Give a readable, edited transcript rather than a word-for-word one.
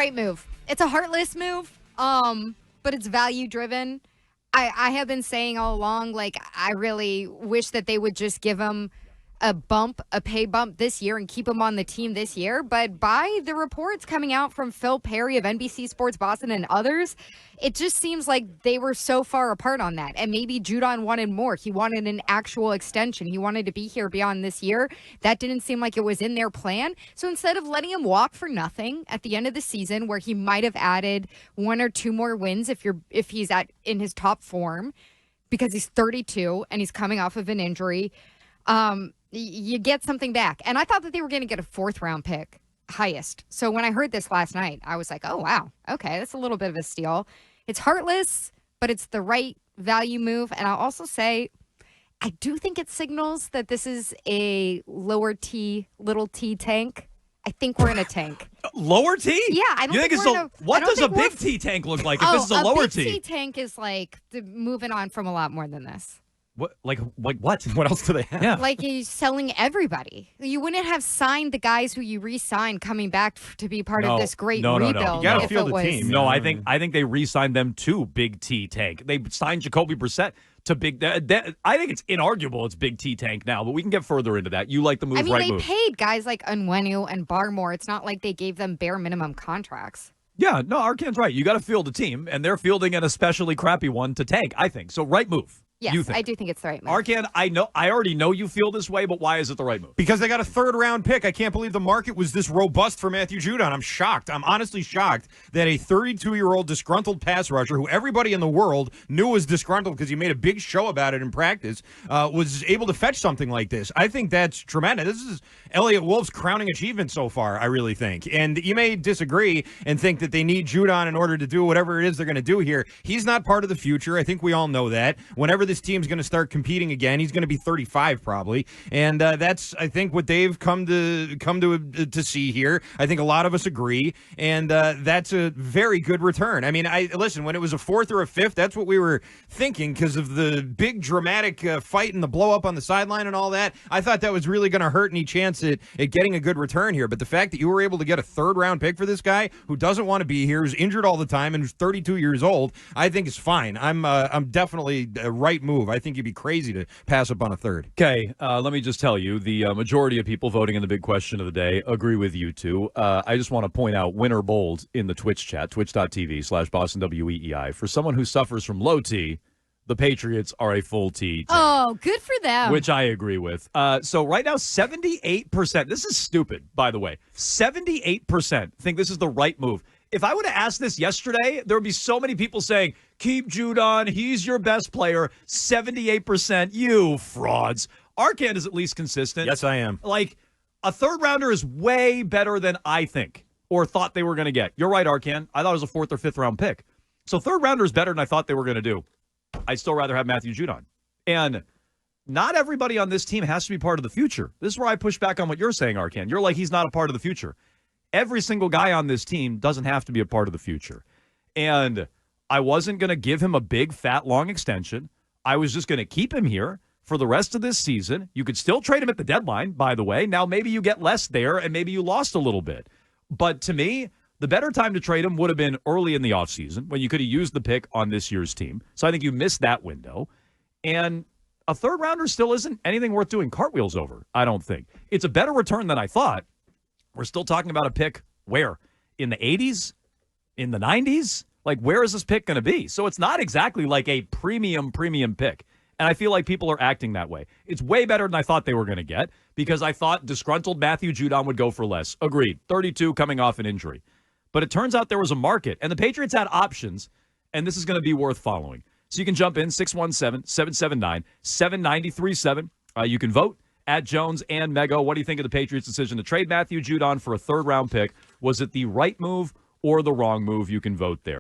right move. It's a heartless move, but it's value-driven. I have been saying all along, like, I really wish that they would just give him a pay bump this year and keep him on the team this year. But by the reports coming out from Phil Perry of NBC Sports Boston and others, it just seems like they were so far apart on that. And maybe Judon wanted more. He wanted an actual extension. He wanted to be here beyond this year. That didn't seem like it was in their plan. So instead of letting him walk for nothing at the end of the season, where he might have added 1 or 2 more wins if he's in his top form, because he's 32 and he's coming off of an injury, you get something back. And I thought that they were going to get a 4th-round pick, highest. So when I heard this last night, I was like, oh, wow. Okay, that's a little bit of a steal. It's heartless, but it's the right value move. And I'll also say, I do think it signals that this is a lower T, little T tank. I think we're in a tank. Lower T? Yeah, I don't think we're in a... What does a big T tank look like if this is a lower T? A big T tank is like moving on from a lot more than this. What? Like what? What else do they have? Yeah. Like he's selling everybody. You wouldn't have signed the guys who you re-signed coming back to be part of this great rebuild. You got to feel the team. No, I think they re-signed them to Big T Tank. They signed Jacoby Brissett to Big. I think it's inarguable. It's Big T Tank now, but we can get further into that. You like the move, I mean, right? They paid guys like Onwenu and Barmore. It's not like they gave them bare minimum contracts. Yeah, no, Arcan's right. You got to field a team, and they're fielding an especially crappy one to tank, I think. So right move. Yes, I do think it's the right move. Arcan, I already know you feel this way, but why is it the right move? Because they got a 3rd-round pick. I can't believe the market was this robust for Matthew Judon. I'm shocked. I'm honestly shocked that a 32-year-old disgruntled pass rusher, who everybody in the world knew was disgruntled because he made a big show about it in practice, was able to fetch something like this. I think that's tremendous. This is Elliott Wolf's crowning achievement so far, I really think. And you may disagree and think that they need Judon in order to do whatever it is they're going to do here. He's not part of the future. I think we all know that. Whenever this team's going to start competing again, he's going to be 35 probably, and that's, I think, what they've come to see here. I think a lot of us agree, and that's a very good return. I mean, listen, when it was a 4th or a 5th, that's what we were thinking because of the big dramatic fight and the blow up on the sideline and all that. I thought that was really going to hurt any chance at getting a good return here, but the fact that you were able to get a 3rd-round pick for this guy who doesn't want to be here, who's injured all the time, and who's 32 years old, I think is fine. I'm definitely a right move. I think you'd be crazy to pass up on a 3rd. Okay, let me just tell you, the majority of people voting in the big question of the day agree with you two. I just want to point out winner bold in the Twitch chat, twitch.tv/BostonWEEI. For someone who suffers from low T, the Patriots are a full T team. Oh, good for them. Which I agree with. So right now, 78%, this is stupid, by the way, 78% think this is the right move. If I would have asked this yesterday, there would be so many people saying, keep Judon, he's your best player. 78%, you frauds. Arcan is at least consistent. Yes, I am. Like, a 3rd-rounder is way better than I think or thought they were going to get. You're right, Arcan. I thought it was a 4th or 5th-round pick. So 3rd-rounder is better than I thought they were going to do. I'd still rather have Matthew Judon. And not everybody on this team has to be part of the future. This is where I push back on what you're saying, Arcan. You're like, he's not a part of the future. Every single guy on this team doesn't have to be a part of the future. And I wasn't going to give him a big, fat, long extension. I was just going to keep him here for the rest of this season. You could still trade him at the deadline, by the way. Now, maybe you get less there, and maybe you lost a little bit. But to me, the better time to trade him would have been early in the offseason when you could have used the pick on this year's team. So I think you missed that window. And a 3rd-rounder still isn't anything worth doing cartwheels over, I don't think. It's a better return than I thought. We're still talking about a pick where? In the 80s? In the 90s? Like, where is this pick going to be? So it's not exactly like a premium pick. And I feel like people are acting that way. It's way better than I thought they were going to get because I thought disgruntled Matthew Judon would go for less. Agreed. 32 coming off an injury. But it turns out there was a market, and the Patriots had options, and this is going to be worth following. So you can jump in, 617-779-7937. You can vote at Jones and Mego. What do you think of the Patriots' decision to trade Matthew Judon for a 3rd-round pick? Was it the right move or the wrong move? You can vote there.